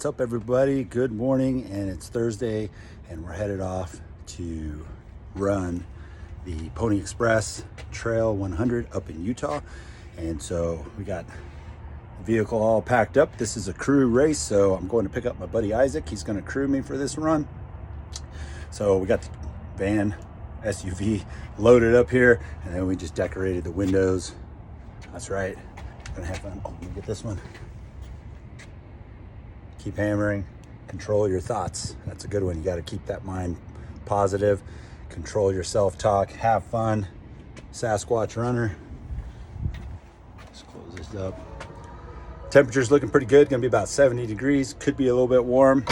What's up, everybody? Good morning, and it's Thursday, and we're headed off to run the Pony Express Trail 100 up in Utah. And so we got the vehicle all packed up. This is a crew race, so I'm going to pick up my buddy Isaac. He's going to crew me for this run. So we got the van SUV loaded up here, and then we just decorated the windows. That's right. Gonna have fun. Oh, let me get this one. Keep hammering. Control your thoughts. That's a good one. You got to keep that mind positive. Control your self-talk. Have fun. Sasquatch runner. Let's close this up. Temperature's looking pretty good. Gonna be about 70 degrees. Could be a little bit warm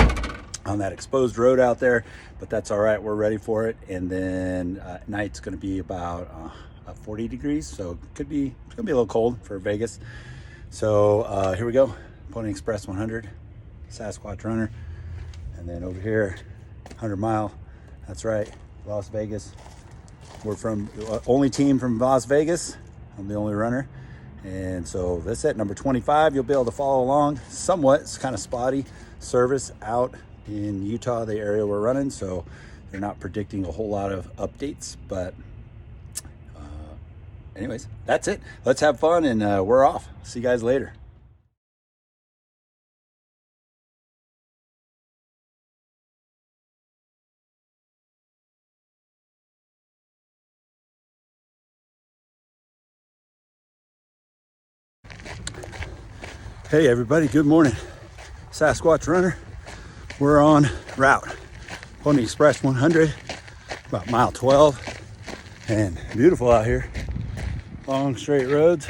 on that exposed road out there, but that's all right. We're ready for it. And then at night it's gonna be about 40 degrees, so it's gonna be a little cold for Vegas. So here we go. Pony Express 100, Sasquatch runner. And then over here, 100 mile. That's right, Las Vegas. We're from the only team from Las Vegas. I'm the only runner. And so that's it, number 25. You'll be able to follow along somewhat. It's kind of spotty service out in Utah, the area we're running, so they're not predicting a whole lot of updates, but anyways, that's it. Let's have fun, and we're off. See you guys later. Hey everybody, good morning. Sasquatch runner. We're on route Pony Express 100, about mile 12, and beautiful out here. Long straight roads.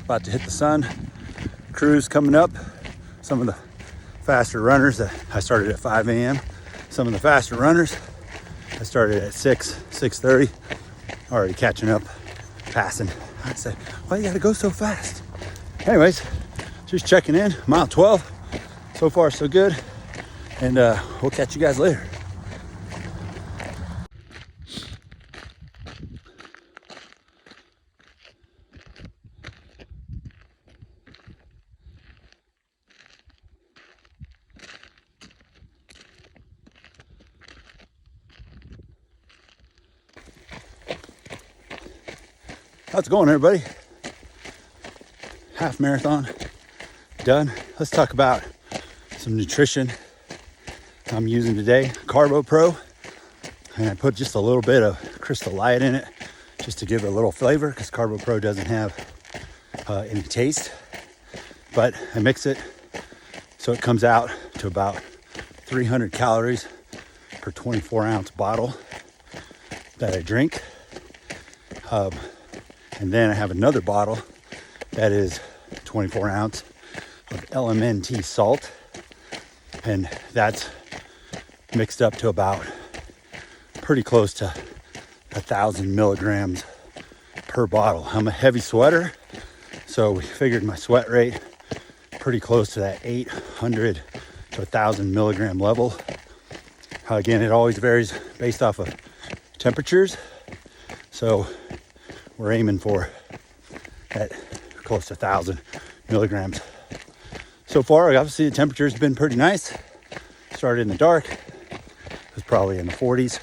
About to hit the sun. Crew's coming up. Some of the faster runners that I started at 5 a.m. Some of the faster runners I started at 6:30. Already catching up, passing. I said, why you gotta go so fast? Anyways, just checking in, mile 12. So far, so good. And we'll catch you guys later. How's it going, everybody? Half marathon done. Let's talk about some nutrition I'm using today. Carbo Pro, and I put just a little bit of Crystal Light in it just to give it a little flavor, because Carbo Pro doesn't have any taste, but I mix it so it comes out to about 300 calories per 24-ounce bottle that I drink. And then I have another bottle that is 24 ounce of LMNT salt, and that's mixed up to about pretty close to 1,000 milligrams per bottle. I'm a heavy sweater, so we figured my sweat rate pretty close to that 800 to 1,000 milligram level. Again, it always varies based off of temperatures, so we're aiming for at close to 1,000 milligrams. So far, obviously the temperature's been pretty nice. Started in the dark. It was probably in the 40s.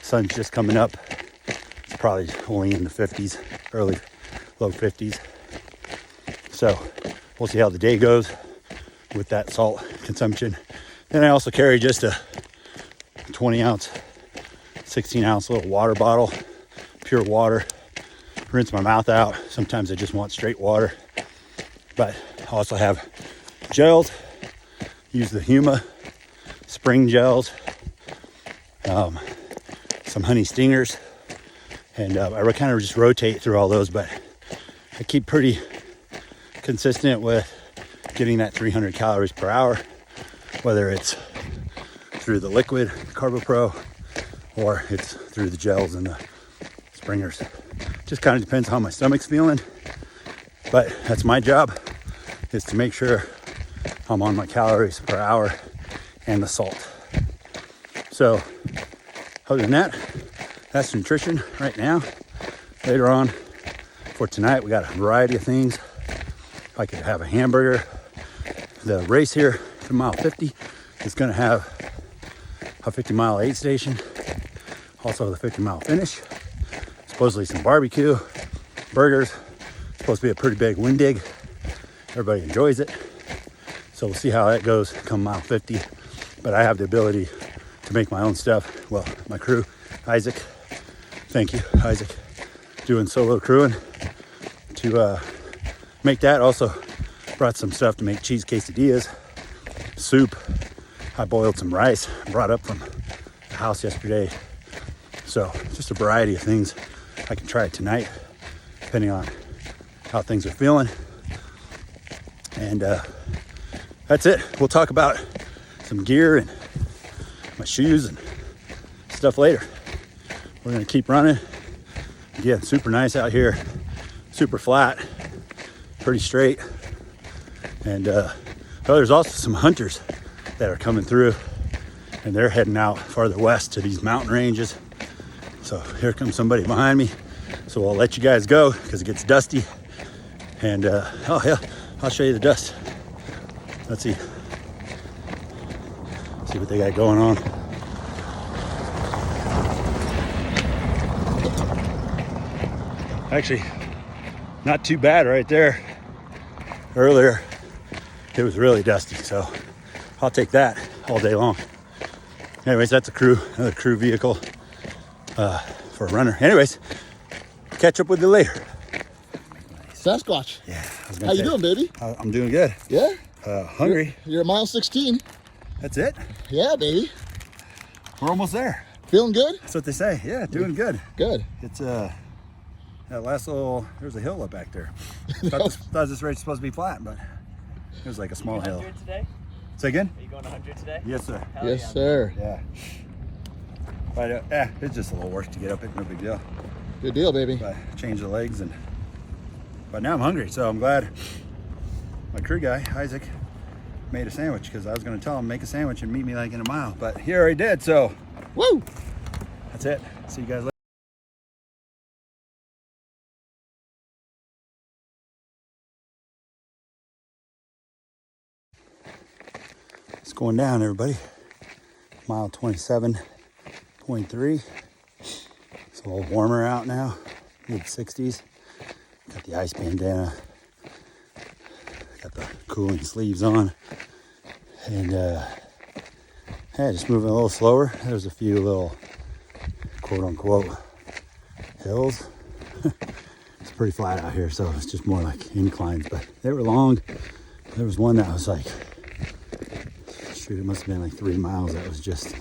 Sun's just coming up. It's probably only in the 50s, early, low 50s. So we'll see how the day goes with that salt consumption. Then I also carry just a 20 ounce, 16 ounce little water bottle, pure water. Rinse my mouth out. Sometimes I just want straight water, but I also have gels. Use the Huma spring gels, some honey stingers, and I kind of just rotate through all those, but I keep pretty consistent with getting that 300 calories per hour, whether it's through the liquid Carbo Pro or it's through the gels and the springers. Just kind of depends how my stomach's feeling, but that's my job, is to make sure I'm on my calories per hour and the salt. So other than that, that's nutrition right now. Later on for tonight, we got a variety of things. I could have a hamburger, the race here to mile 50 is going to have a 50-mile aid station, also the 50-mile finish, supposedly some barbecue, burgers, supposed to be a pretty big windig. Everybody enjoys it, so we'll see how that goes come mile 50. But I have the ability to make my own stuff. Well, my crew, Isaac, thank you, Isaac, doing solo crewing to make that. Also brought some stuff to make cheese quesadillas, soup. I boiled some rice, brought up from the house yesterday. So just a variety of things. I can try it tonight, depending on how things are feeling. And that's it. We'll talk about some gear and my shoes and stuff later. We're gonna keep running. Again, super nice out here, super flat, pretty straight. And there's also some hunters that are coming through, and they're heading out farther west to these mountain ranges. So here comes somebody behind me. So I'll let you guys go because it gets dusty. And oh yeah, I'll show you the dust. Let's see what they got going on. Actually, not too bad right there. Earlier, it was really dusty, so I'll take that all day long. Anyways, that's another crew vehicle for a runner. Anyways, catch up with you later. Sasquatch. Yeah. How you doing, baby? I'm doing good. Yeah? Hungry. You're at mile 16. That's it? Yeah, baby. We're almost there. Feeling good? That's what they say. Yeah, doing good. Good. It's that last little, there's a hill up back there. Thought this race was supposed to be flat, but it was like a small hill. Today? Say again? Are you going 100 today? Yes, sir. Hell yes, yeah. sir. Yeah. But it's just a little work to get up it, no big deal. Good deal, baby. But change the legs, but now I'm hungry, so I'm glad my crew guy, Isaac, made a sandwich, because I was going to tell him make a sandwich and meet me like in a mile, but he already did, so Woo! that's it. See you guys later. It's going down, everybody. Mile 27.3. It's a little warmer out now, mid 60s. Got the ice bandana, got the cooling sleeves on, and yeah, just moving a little slower. There's a few little quote-unquote hills. It's pretty flat out here, so it's just more like inclines, but they were long. There was one that was like, shoot, it must have been like 3 miles. That was just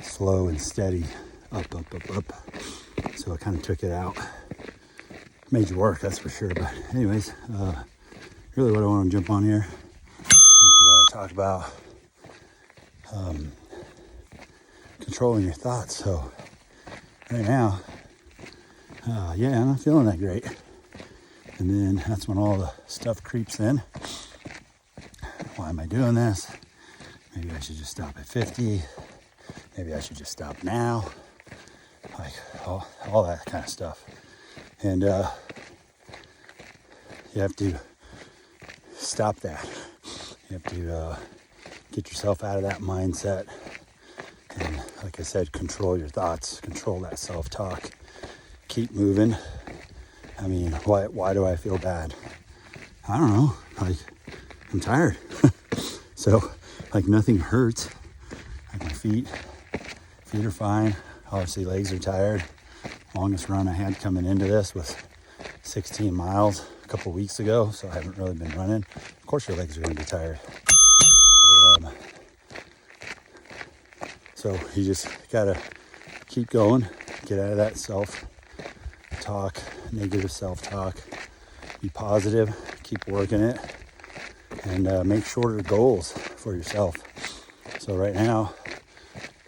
slow and steady, up. So I kind of took it out. Major work, that's for sure. But anyways, really what I want to jump on here is talk about controlling your thoughts. So right now, yeah, I'm not feeling that great. And then that's when all the stuff creeps in. Why am I doing this? Maybe I should just stop at 50. Maybe I should just stop now. Like all that kind of stuff. And you have to stop that. You have to get yourself out of that mindset. And like I said, control your thoughts, control that self-talk. Keep moving. I mean, why do I feel bad? I don't know. Like, I'm tired. So, like, nothing hurts. Like, my feet are fine. Obviously, legs are tired. Longest run I had coming into this was 16 miles a couple weeks ago, so I haven't really been running. Of course your legs are going to be tired. So you just got to keep going, get out of that self-talk, negative self-talk. Be positive, keep working it, and make shorter goals for yourself. So right now,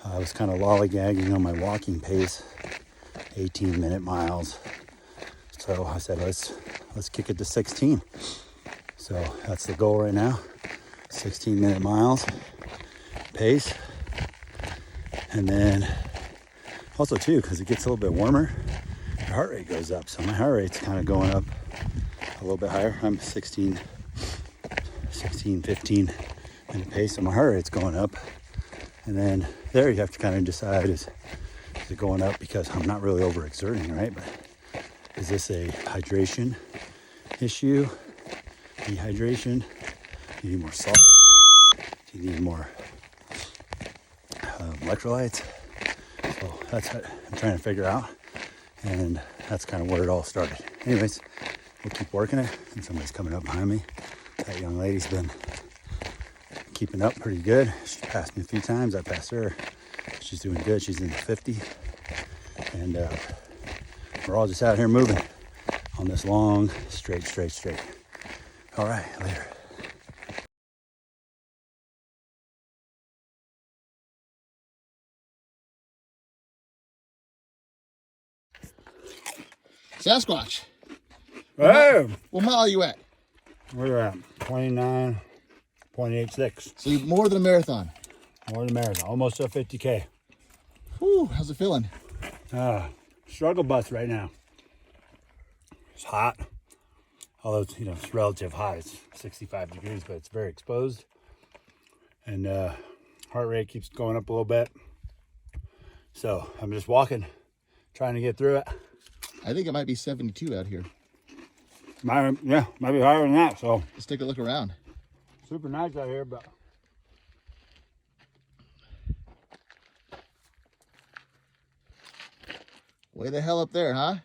I was kind of lollygagging on my walking pace, 18-minute miles. So I said, let's kick it to 16. So that's the goal right now, 16-minute miles pace. And then also too, because it gets a little bit warmer, your heart rate goes up. So my heart rate's kind of going up a little bit higher. I'm 16 14, 15 minute pace. So my heart rate's going up. And then there you have to kind of decide, is it going up because I'm not really overexerting, right? But is this a hydration issue? Dehydration? Do you need more salt? Do you need more electrolytes? So that's what I'm trying to figure out. And that's kind of where it all started. Anyways, we'll keep working it. And somebody's coming up behind me. That young lady's been keeping up pretty good. She passed me a few times. I passed her. She's doing good. She's in the 50. And we're all just out here moving on this long, straight. All right, later. Sasquatch. Hey! What mile are you at? We're at 29.86. So you're more than a marathon. More than marathon. Almost a 50K. Whew, how's it feeling? Struggle bus right now. It's hot. Although it's, it's relative hot. It's 65 degrees, but it's very exposed. And heart rate keeps going up a little bit. So I'm just walking, trying to get through it. I think it might be 72 out here. Might be higher than that. So Let's take a look around. super nice out here, but Way the hell up there, huh?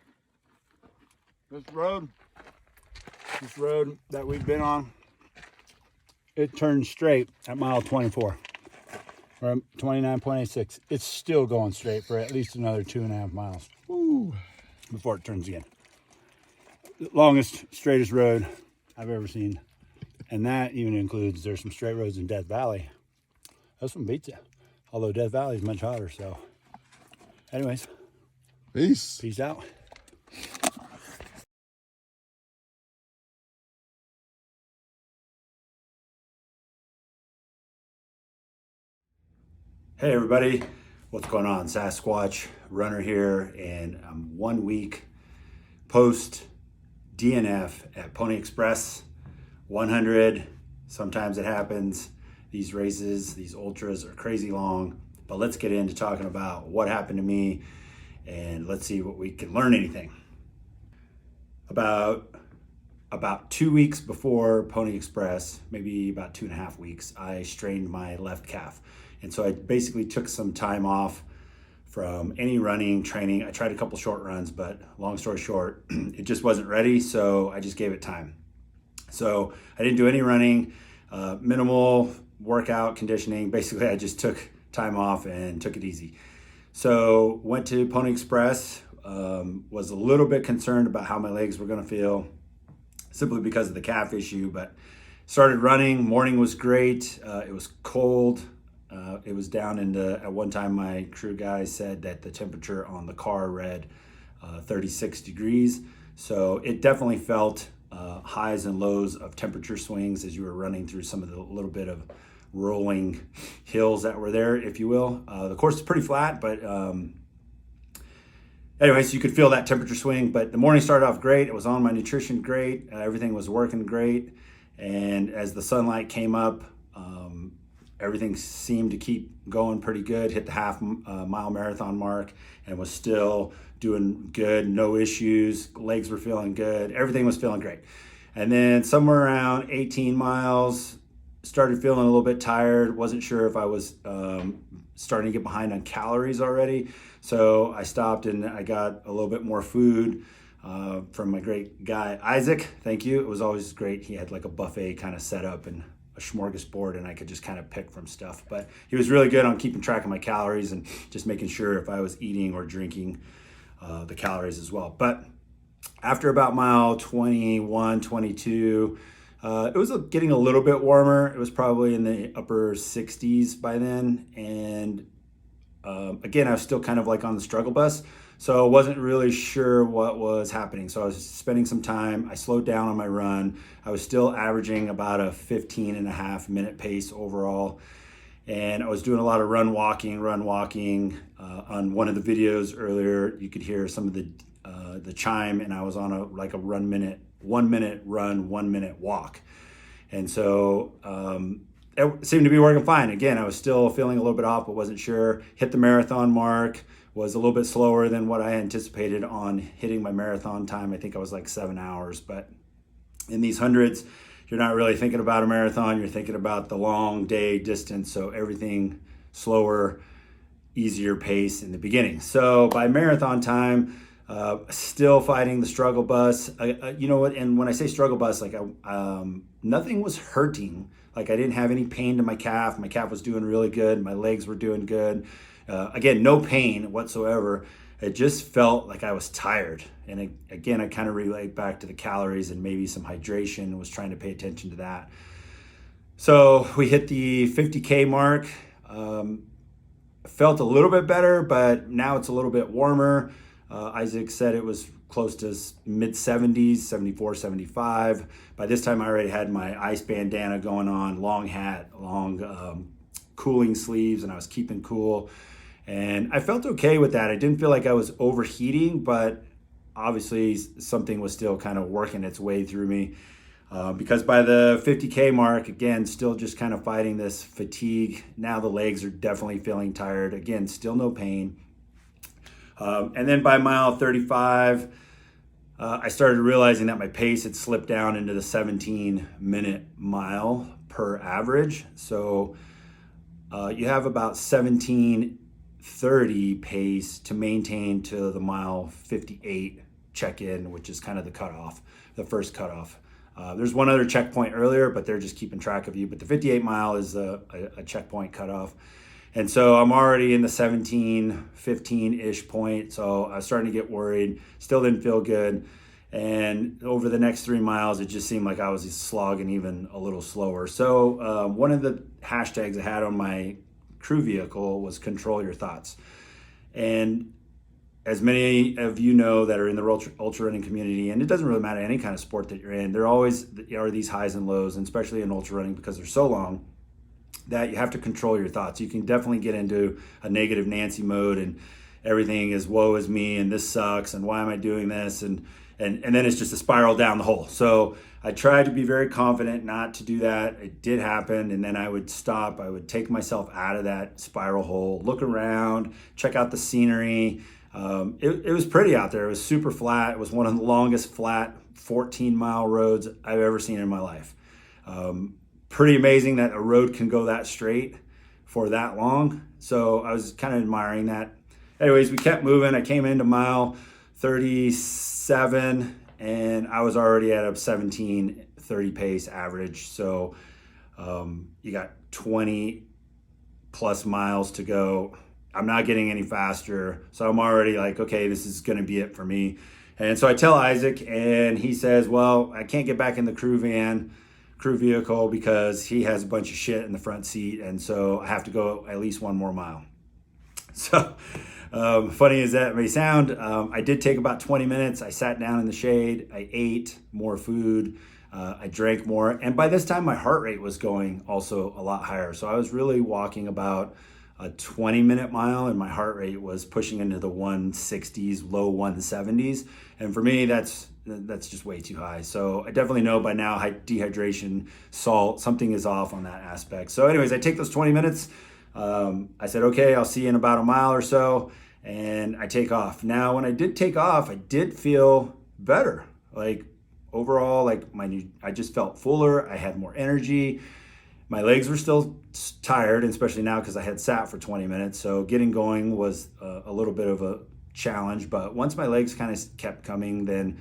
this road that we've been on, it turns straight at mile 24. We're at 29.86. It's still going straight for at least another 2.5 miles. Woo. Before it turns again. The longest, straightest road I've ever seen. And that even includes, there's some straight roads in Death Valley. This one beats it. Although Death Valley is much hotter, so. Anyways, Peace. peace out. Hey everybody, what's going on? Sasquatch runner here, and I'm 1 week post DNF at Pony Express 100. Sometimes it happens. These races, these ultras are crazy long, but let's get into talking about what happened to me and let's see what we can learn anything. About 2 weeks before Pony Express, maybe about 2.5 weeks, I strained my left calf. And so I basically took some time off from any running, training. I tried a couple short runs, but long story short, it just wasn't ready, so I just gave it time. So I didn't do any running, minimal workout, conditioning. Basically, I just took time off and took it easy. So went to Pony Express, was a little bit concerned about how my legs were gonna feel, simply because of the calf issue, but started running. Morning was great. It was cold. It was down at one time my crew guys said that the temperature on the car read 36 degrees. So it definitely felt highs and lows of temperature swings as you were running through some of the little bit of rolling hills that were there, if you will. The course is pretty flat, but anyways, you could feel that temperature swing. But the morning started off great. It was on my nutrition great. Everything was working great. And as the sunlight came up, everything seemed to keep going pretty good, hit the half-mile marathon mark, and was still doing good, no issues, legs were feeling good, everything was feeling great. And then somewhere around 18 miles, started feeling a little bit tired, wasn't sure if I was starting to get behind on calories already. So I stopped and I got a little bit more food from my great guy, Isaac. Thank you. It was always great. He had like a buffet kind of set up and a smorgasbord, and I could just kind of pick from stuff. But he was really good on keeping track of my calories and just making sure if I was eating or drinking the calories as well. But after about mile 21, 22, it was getting a little bit warmer. It was probably in the upper 60s by then. And again, I was still kind of like on the struggle bus. So I wasn't really sure what was happening. So I was spending some time. I slowed down on my run. I was still averaging about a 15.5-minute pace overall. And I was doing a lot of run walking. On one of the videos earlier, you could hear some of the chime, and I was on a 1 minute run, 1 minute walk. And so it seemed to be working fine. Again, I was still feeling a little bit off, but wasn't sure. Hit the marathon mark, was a little bit slower than what I anticipated on hitting my marathon time. I think I was like 7 hours, but in these hundreds, you're not really thinking about a marathon. You're thinking about the long day distance. So everything slower, easier pace in the beginning. So by marathon time, still fighting the struggle bus. You know what? And when I say struggle bus, like nothing was hurting. Like I didn't have any pain to my calf. My calf was doing really good. My legs were doing good. Again, no pain whatsoever. It just felt like I was tired. And again, I kind of relate back to the calories and maybe some hydration, was trying to pay attention to that. So we hit the 50K mark. Felt a little bit better, but now it's a little bit warmer. Isaac said it was close to mid 70s, 74, 75. By this time I already had my ice bandana going on, long hat, long cooling sleeves, and I was keeping cool. And I felt okay with that. I didn't feel like I was overheating, but obviously something was still kind of working its way through me. Because by the 50K mark, again, still just kind of fighting this fatigue. Now the legs are definitely feeling tired. Again, still no pain. And then by mile 35, I started realizing that my pace had slipped down into the 17-minute mile per average. So you have about 17:30 pace to maintain to the mile 58 check-in, which is kind of the cutoff, the first cutoff. There's one other checkpoint earlier, but they're just keeping track of you. But the 58 mile is a checkpoint cutoff. And so I'm already in the 17, 15-ish point. So I was starting to get worried, still didn't feel good. And over the next 3 miles, it just seemed like I was slogging even a little slower. So one of the hashtags I had on my crew vehicle was control your thoughts. And as many of you know that are in the ultra running community, and it doesn't really matter any kind of sport that you're in, there always are these highs and lows, and especially in ultra running because they're so long, that you have to control your thoughts. You can definitely get into a negative Nancy mode and everything is woe is me and this sucks and why am I doing this, and then it's just a spiral down the hole. So I tried to be very confident not to do that. It did happen, and then I would stop. I would take myself out of that spiral hole, look around, check out the scenery. It was pretty out there. It was super flat. It was one of the longest flat 14-mile roads I've ever seen in my life. Pretty amazing that a road can go that straight for that long. So I was kind of admiring that. Anyways, we kept moving. I came into mile 37 and I was already at a 17:30 pace average. So you got 20 plus miles to go. I'm not getting any faster. So I'm already like, okay, this is going to be it for me. And so I tell Isaac, and he says, well, I can't get back in the crew vehicle because he has a bunch of shit in the front seat. And so I have to go at least one more mile. So funny as that may sound, I did take about 20 minutes. I sat down in the shade. I ate more food. I drank more. And by this time, my heart rate was going also a lot higher. So I was really walking about a 20-minute mile, and my heart rate was pushing into the 160s, low 170s. And for me, that's just way too high. So I definitely know by now, dehydration, salt, something is off on that aspect. So anyways, I take those 20 minutes. I said, okay, I'll see you in about a mile or so. And I take off. Now, when I did take off, I did feel better. Like overall, like I just felt fuller. I had more energy. My legs were still tired, especially now because I had sat for 20 minutes. So getting going was a little bit of a challenge. But once my legs kind of kept coming, then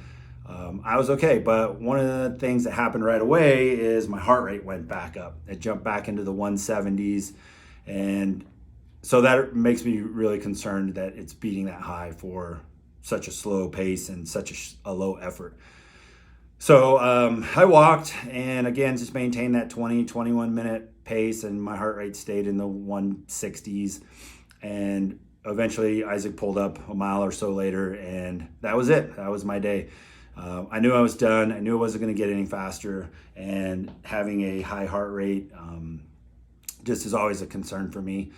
I was okay. But one of the things that happened right away is my heart rate went back up. It jumped back into the 170s. And so that makes me really concerned that it's beating that high for such a slow pace and such a low effort. So I walked and again, just maintained that 21 minute pace, and my heart rate stayed in the 160s. And eventually Isaac pulled up a mile or so later, and that was it. That was my day. I knew I was done. I knew I wasn't going to get any faster, and having a high heart rate just is always a concern for me.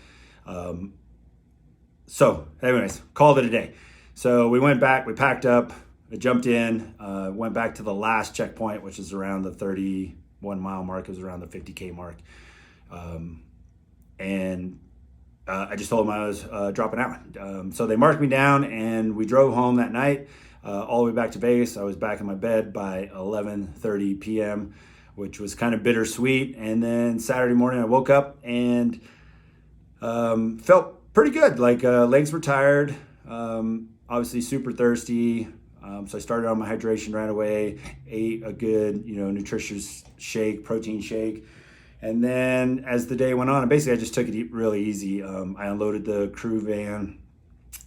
So anyways, called it a day. So we went back, we packed up, I jumped in, went back to the last checkpoint, which is around the 1 mile mark. It was around the 50K mark. And I just told them I was dropping out. So they marked me down, and we drove home that night, all the way back to Vegas. I was back in my bed by 11:30 p.m., which was kind of bittersweet. And then Saturday morning I woke up and felt pretty good. Like legs were tired, obviously super thirsty. So I started on my hydration right away, ate a good, nutritious shake, protein shake. And then as the day went on, basically I just took it really easy. I unloaded the crew van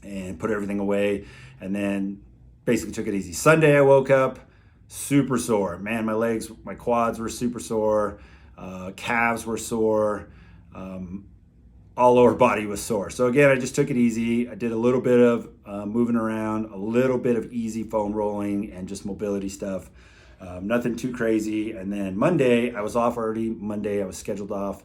and put everything away, and then basically took it easy. Sunday I woke up super sore. Man, my legs, my quads were super sore, calves were sore, all lower body was sore. So again, I just took it easy. I did a little bit of moving around, a little bit of easy foam rolling and just mobility stuff. Nothing too crazy. And then Monday, I was off already. Monday, I was scheduled off.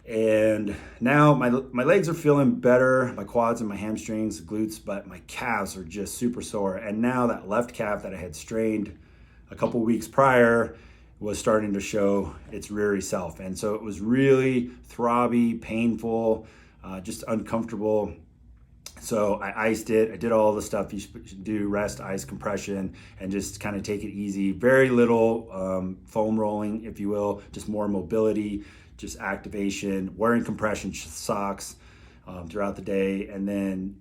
And now my legs are feeling better, my quads and my hamstrings, glutes, but my calves are just super sore. And now that left calf that I had strained a couple weeks prior was starting to show its reary self. And so it was really throbby, painful, just uncomfortable. So I iced it. I did all the stuff you should do: rest, ice, compression, and just kind of take it easy. Very little foam rolling, if you will, just more mobility, just activation, wearing compression socks throughout the day. And then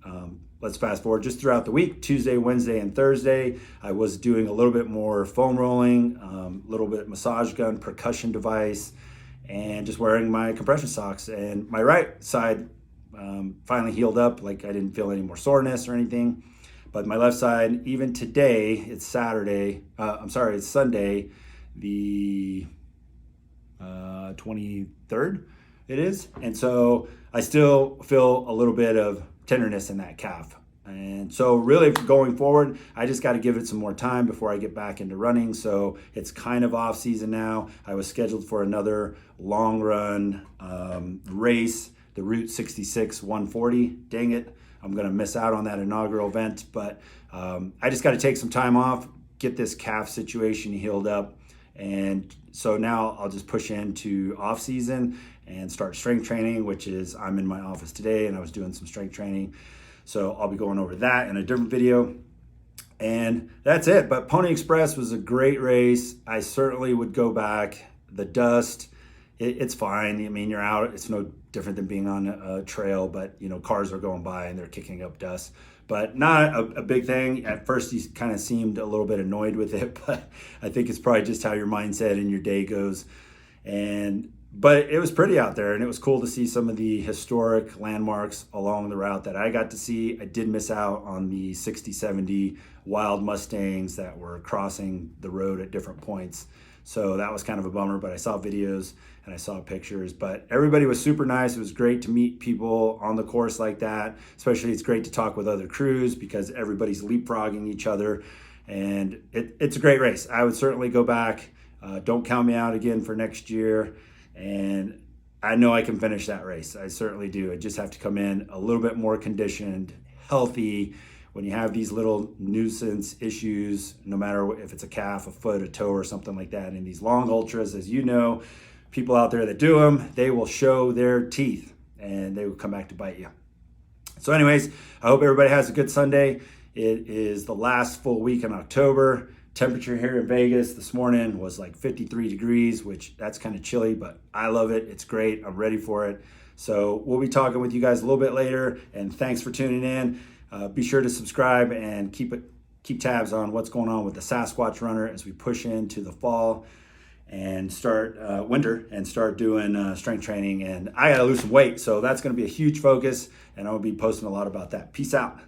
let's fast forward just throughout the week. Tuesday, Wednesday, and Thursday, I was doing a little bit more foam rolling, a little bit massage gun, percussion device, and just wearing my compression socks. And my right side finally healed up. Like I didn't feel any more soreness or anything. But my left side, even today, it's it's Sunday, the 23rd it is. And so I still feel a little bit of tenderness in that calf. And so really going forward, I just got to give it some more time before I get back into running. So it's kind of off season now. I was scheduled for another long run race, the Route 66 140. Dang it, I'm going to miss out on that inaugural event. But I just got to take some time off, get this calf situation healed up. And so now I'll just push into off season and start strength training, which is I'm in my office today and I was doing some strength training. So I'll be going over that in a different video. And that's it. But Pony Express was a great race. I certainly would go back. The dust, it's fine. I mean, you're out. It's no different than being on a trail, but cars are going by and they're kicking up dust. But not a big thing. At first, you kind of seemed a little bit annoyed with it, but I think it's probably just how your mindset and your day goes. But it was pretty out there, and it was cool to see some of the historic landmarks along the route that I got to see. I did miss out on the 60, 70 wild Mustangs that were crossing the road at different points. So that was kind of a bummer, but I saw videos and I saw pictures. But everybody was super nice. It was great to meet people on the course like that. Especially it's great to talk with other crews because everybody's leapfrogging each other. And it's a great race. I would certainly go back. Don't count me out again for next year. And I know I can finish that race. I certainly do. I just have to come in a little bit more conditioned, healthy. When you have these little nuisance issues, no matter if it's a calf, a foot, a toe, or something like that, in these long ultras, as you know, people out there that do them, they will show their teeth and they will come back to bite you. So anyways, I hope everybody has a good Sunday. It is the last full week in October. Temperature here in Vegas this morning was like 53 degrees, which that's kind of chilly, but I love it. It's great. I'm ready for it. So we'll be talking with you guys a little bit later, and thanks for tuning in. Be sure to subscribe and keep tabs on what's going on with the Sasquatch Runner as we push into the fall and start winter and start doing strength training. And I got to lose some weight, so that's going to be a huge focus, and I'll be posting a lot about that. Peace out.